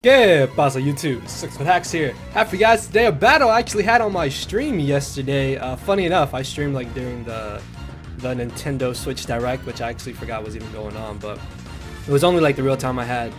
¿Qué pasa YouTube? 6ftHax here. Happy guys, today a battle I actually had on my stream yesterday. Funny enough, I streamed like during the Nintendo Switch Direct, which I actually forgot was even going on, but it was only like the real time I had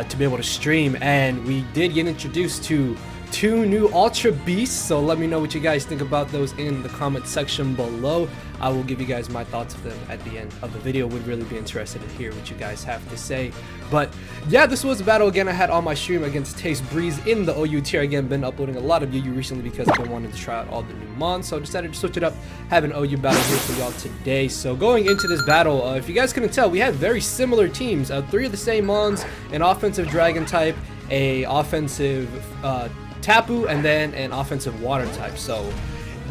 to be able to stream, and we did get introduced to two new Ultra Beasts, so let me know what you guys think about those in the comment section below. I will give you guys my thoughts of them at the end of the video. Would really be interested to hear what you guys have to say. But yeah, this was a battle again I had on my stream against Tace Breeze in the OU tier. Again, been uploading a lot of UU recently because I've been wanting to try out all the new mons, so I decided to switch it up, have an OU battle here for y'all today. So going into this battle, if you guys couldn't tell, we had very similar teams. Three of the same mons, an offensive dragon type, a offensive Tapu, and then an offensive water type. So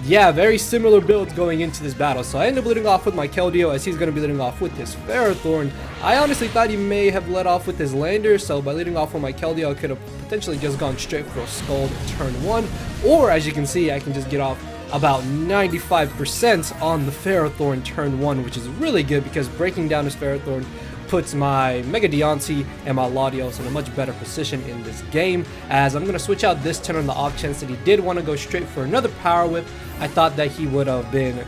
yeah, very similar builds going into this battle. So I ended up leading off with my Keldeo, as he's going to be leading off with his Ferrothorn. I honestly thought he may have led off with his Lander, so by leading off with my Keldeo, I could have potentially just gone straight for a Scald turn 1. Or as you can see, I can just get off about 95% on the Ferrothorn turn 1, which is really good because breaking down his Ferrothorn puts my Mega Deontay and my Latios in a much better position in this game, as I'm going to switch out this turn on the off chance that he did want to go straight for another Power Whip. I thought that he would have been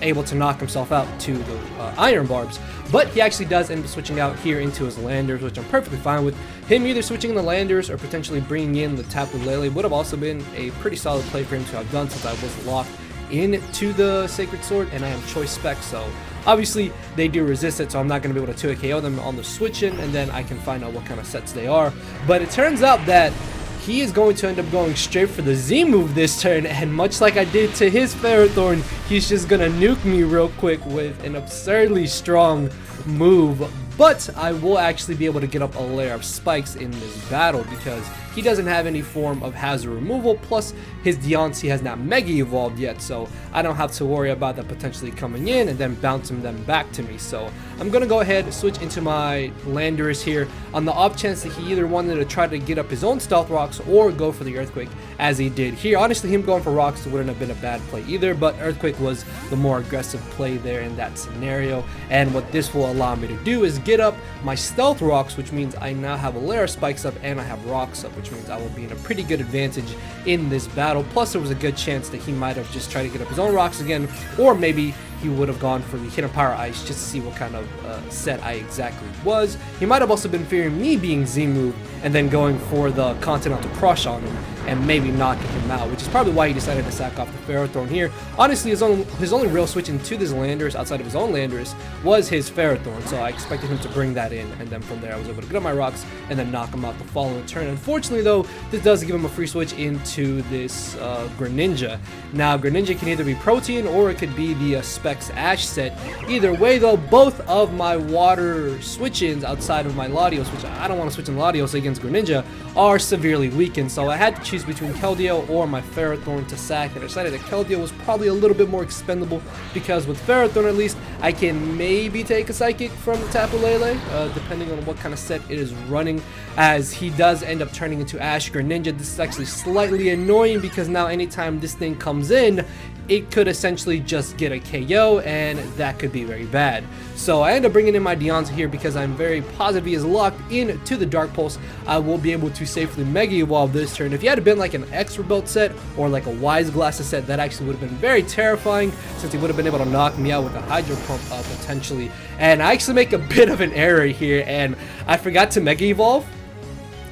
able to knock himself out to the Iron Barbs, but he actually does end up switching out here into his Landers, which I'm perfectly fine with. Him either switching in the Landers or potentially bringing in the Tapu Lele would have also been a pretty solid play for him to have done, since I was locked into the Sacred Sword and I have choice spec, so obviously they do resist it, so I'm not going to be able to 2KO them on the switch in, and then I can find out what kind of sets they are. But it turns out that he is going to end up going straight for the Z move this turn, and much like I did to his Ferrothorn, he's just going to nuke me real quick with an absurdly strong move. But I will actually be able to get up a layer of spikes in this battle because he doesn't have any form of hazard removal, plus his Deontay has not Mega Evolved yet, so I don't have to worry about that potentially coming in and then bouncing them back to me. So I'm going to go ahead and switch into my Landers here on the off chance that he either wanted to try to get up his own Stealth Rocks or go for the Earthquake, as he did here. Honestly, him going for Rocks wouldn't have been a bad play either, but Earthquake was the more aggressive play there in that scenario, and what this will allow me to do is get up my Stealth Rocks, which means I now have a layer of spikes up and I have Rocks up, which means I will be in a pretty good advantage in this battle. Plus there was a good chance that he might have just tried to get up his own Rocks again, or maybe he would have gone for the Hidden Power Ice just to see what kind of set I exactly was. He might have also been fearing me being Z-move and then going for the Continental Crush on him and maybe knocking him out, which is probably why he decided to sack off the Ferrothorn here. Honestly, his only real switch into his Landers outside of his own Landers was his Ferrothorn, so I expected him to bring that in, and then from there I was able to get up my Rocks and then knock him out the following turn. Unfortunately though, this does give him a free switch into this Greninja. Now Greninja can either be Protein or it could be the Specs Ash set. Either way though, both of my water switch-ins outside of my Latios, which I don't want to switch in Latios against Greninja, are severely weakened, so I had to choose between Keldeo or my Ferrothorn to sack, and I decided that Keldeo was probably a little bit more expendable because with Ferrothorn at least I can maybe take a Psychic from the Tapu Lele, depending on what kind of set it is running, as he does end up turning into Ash Greninja. This is actually slightly annoying because now anytime this thing comes in, it could essentially just get a KO, and that could be very bad. So I end up bringing in my Deontay here because I'm very positive he is locked into the Dark Pulse. I will be able to safely Mega Evolve this turn. If he had been like an Extra Belt set or like a Wise Glasses set, that actually would have been very terrifying, since he would have been able to knock me out with a Hydro Pump potentially. And I actually make a bit of an error here, and I forgot to Mega Evolve.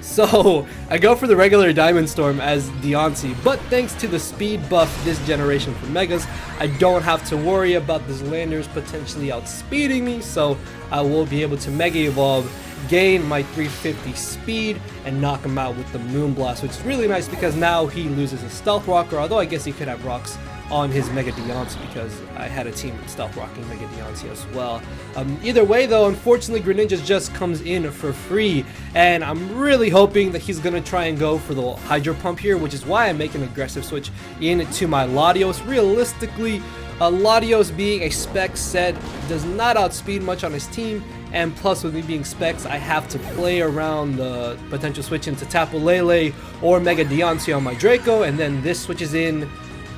So I go for the regular Diamond Storm as Deontay, but thanks to the speed buff this generation for Megas, I don't have to worry about this Landers potentially outspeeding me, so I will be able to Mega Evolve, gain my 350 speed, and knock him out with the Moonblast, which is really nice because now he loses his Stealth Rocker, although I guess he could have Rocks on his Mega Deontay because I had a team Stealth Rocking Mega Deontay as well. Either way though, unfortunately Greninja just comes in for free, and I'm really hoping that he's going to try and go for the Hydro Pump here, which is why I make an aggressive switch into my Latios. Realistically, Latios being a Spec set does not outspeed much on his team, and plus with me being Specs, I have to play around the potential switch into Tapu Lele or Mega Deontay on my Draco, and then this switches in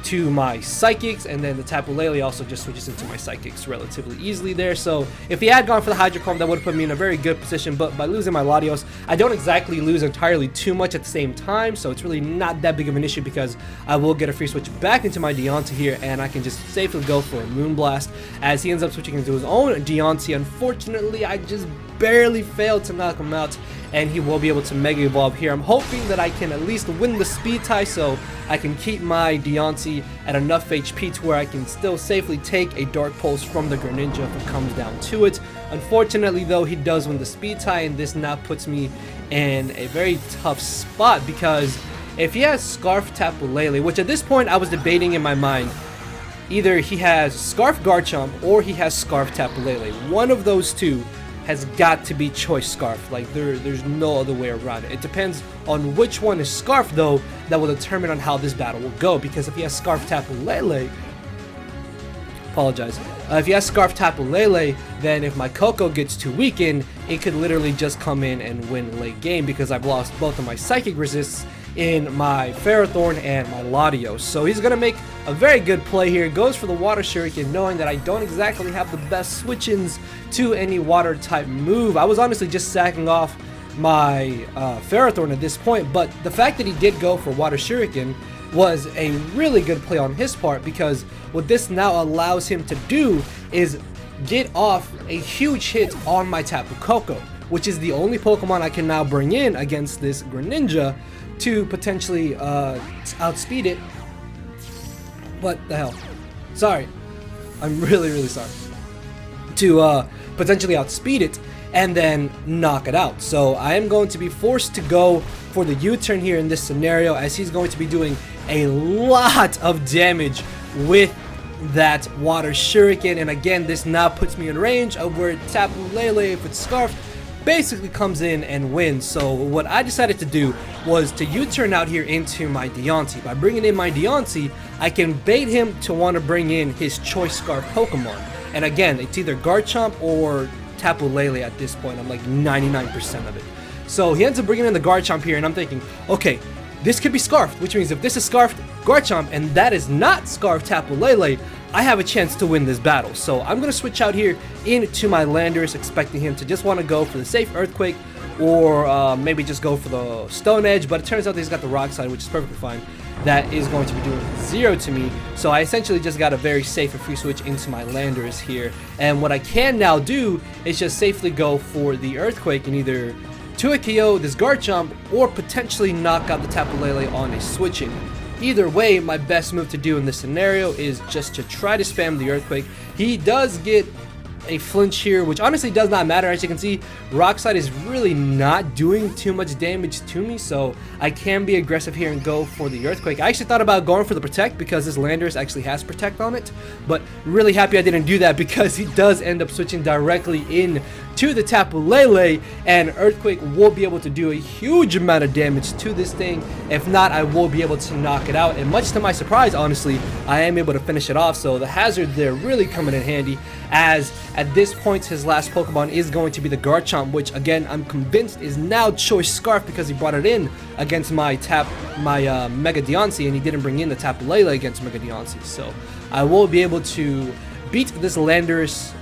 to my Psychics, and then the Tapu Lele also just switches into my Psychics relatively easily there. So if he had gone for the Hydro Comb, that would have put me in a very good position, but by losing my Latios, I don't exactly lose entirely too much at the same time, so it's really not that big of an issue because I will get a free switch back into my Deontay here, and I can just safely go for a Moonblast as he ends up switching into his own Deontay. Unfortunately, I just barely failed to knock him out, and he will be able to Mega Evolve here. I'm hoping that I can at least win the speed tie so I can keep my Deontay at enough HP to where I can still safely take a Dark Pulse from the Greninja if it comes down to it. Unfortunately though, he does win the speed tie, and this now puts me in a very tough spot because if he has Scarf Tapu Lele, which at this point I was debating in my mind, either he has Scarf Garchomp or he has Scarf Tapu Lele. One of those two has got to be Choice Scarf. Like there's no other way around it. It depends on which one is Scarf though, that will determine on how this battle will go, because if he has Scarf Tapu Lele, if he has Scarf Tapu Lele, then if my Coco gets too weakened, it could literally just come in and win late game because I've lost both of my Psychic resists in my Ferrothorn and my Latios. So he's going to make a very good play here. Goes for the Water Shuriken, knowing that I don't exactly have the best switch-ins to any water type move. I was honestly just sacking off my Ferrothorn at this point, but the fact that he did go for Water Shuriken was a really good play on his part, because what this now allows him to do is get off a huge hit on my Tapu Koko, which is the only Pokemon I can now bring in against this Greninja to potentially outspeed it. What the hell? Sorry. I'm really sorry. To potentially outspeed it and then knock it out. So I am going to be forced to go for the U-turn here in this scenario, as he's going to be doing a lot of damage with that Water Shuriken. And again, this now puts me in range of where Tapu Lele, if it's Scarf, basically comes in and wins. So what I decided to do was to U-turn out here into my Deontay. By bringing in my Deontay, I can bait him to want to bring in his Choice Scarf Pokemon. And again, it's either Garchomp or Tapu Lele at this point. I'm like 99% of it. So he ends up bringing in the Garchomp here, and I'm thinking, okay, this could be Scarfed, which means if this is Scarfed Garchomp and that is not Scarf Tapu Lele, I have a chance to win this battle. So I'm going to switch out here into my Landorus, expecting him to just want to go for the safe Earthquake, or maybe just go for the Stone Edge, but it turns out that he's got the Rock Slide, which is perfectly fine. That is going to be doing 0 to me, so I essentially just got a very safe and free switch into my Landorus here. And what I can now do is just safely go for the Earthquake and either 2-hit KO this Garchomp or potentially knock out the Tapu Lele on a switch-in. Either way, my best move to do in this scenario is just to try to spam the Earthquake. He does get a flinch here, which honestly does not matter. As you can see, Rock Slide is really not doing too much damage to me, so I can be aggressive here and go for the Earthquake. I actually thought about going for the Protect because this Landorus actually has Protect on it, but really happy I didn't do that because he does end up switching directly in to the Tapu Lele, and Earthquake will be able to do a huge amount of damage to this thing. If not, I will be able to knock it out, and much to my surprise, honestly, I am able to finish it off. So the hazard there really coming in handy, as at this point his last Pokemon is going to be the Garchomp, which again I'm convinced is now Choice Scarf because he brought it in against my Mega Deontay, and he didn't bring in the Tapu Lele against Mega Deontay. So I will be able to beat this Landorus,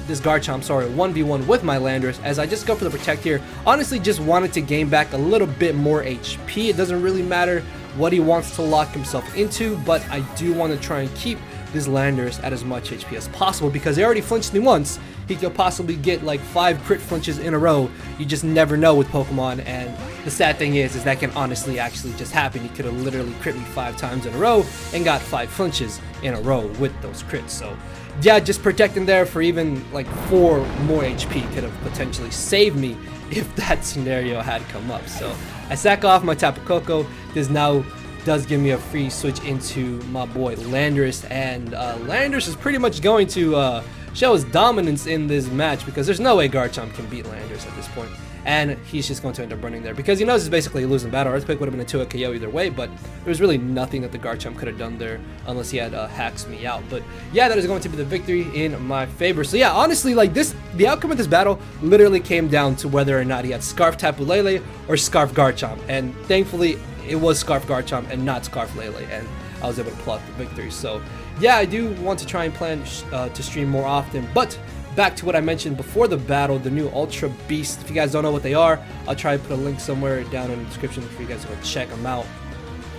this Garchomp, sorry, 1v1 with my Landorus, as I just go for the Protect here. Honestly, just wanted to gain back a little bit more HP. It doesn't really matter what he wants to lock himself into, but I do want to try and keep this Landorus at as much HP as possible, because he already flinched me once. He could possibly get like 5 crit flinches in a row. You just never know with Pokemon, and the sad thing is that can honestly actually just happen. He could have literally crit me 5 times in a row and got 5 flinches in a row with those crits. So yeah, just protecting there for even like 4 more HP could have potentially saved me if that scenario had come up. So I sack off my Tapu Koko. This now does give me a free switch into my boy Landorus, and Landorus is pretty much going to show his dominance in this match, because there's no way Garchomp can beat Landorus at this point. And he's just going to end up running there because he knows it's basically a losing battle. Earthquake would have been a 2-hit KO either way, but there was really nothing that the Garchomp could have done there unless he had hacks me out. But yeah, that is going to be the victory in my favor. So yeah, honestly, like the outcome of this battle literally came down to whether or not he had Scarf Tapu Lele or Scarf Garchomp, and thankfully it was Scarf Garchomp and not Scarf Lele. And I was able to pull out the victory. So yeah, I do want to try and plan to stream more often. But back to what I mentioned before the battle, the new Ultra Beast. If you guys don't know what they are, I'll try to put a link somewhere down in the description for you guys to go check them out.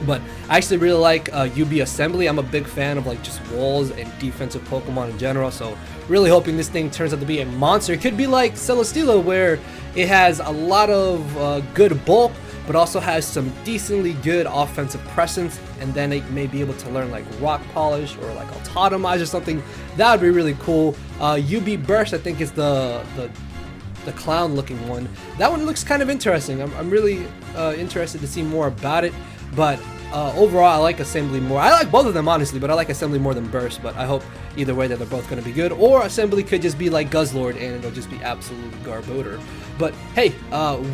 But I actually really like UB Assembly. I'm a big fan of like just walls and defensive Pokemon in general, so really hoping this thing turns out to be a monster. It could be like Celesteela, where it has a lot of good bulk, but also has some decently good offensive presence, and then it may be able to learn like Rock Polish or like Autotomize or something. That would be really cool. UB Burst, I think, is the clown looking one. That one looks kind of interesting. I'm really interested to see more about it. But overall, I like Assembly more. I like both of them, honestly, but I like Assembly more than Burst. But I hope either way that they're both going to be good. Or Assembly could just be like Guzzlord and it'll just be absolute Garbodor. But hey,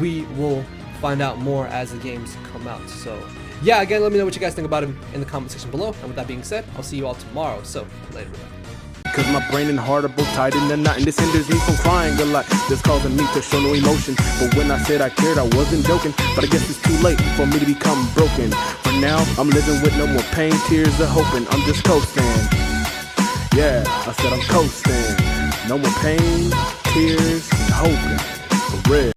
we will find out more as the games come out. So yeah, again, let me know what you guys think about him in the comment section below. And with that being said, I'll see you all tomorrow. So later. Cause my brain and heart are both tied in a knot, and this hinders me from crying a lot. This causing me to show no emotion. But when I said I cared, I wasn't joking. But I guess it's too late for me to become broken. For now, I'm living with no more pain, tears, or hoping. I'm just coasting. Yeah, I said I'm coasting. No more pain, tears, and hoping. For real.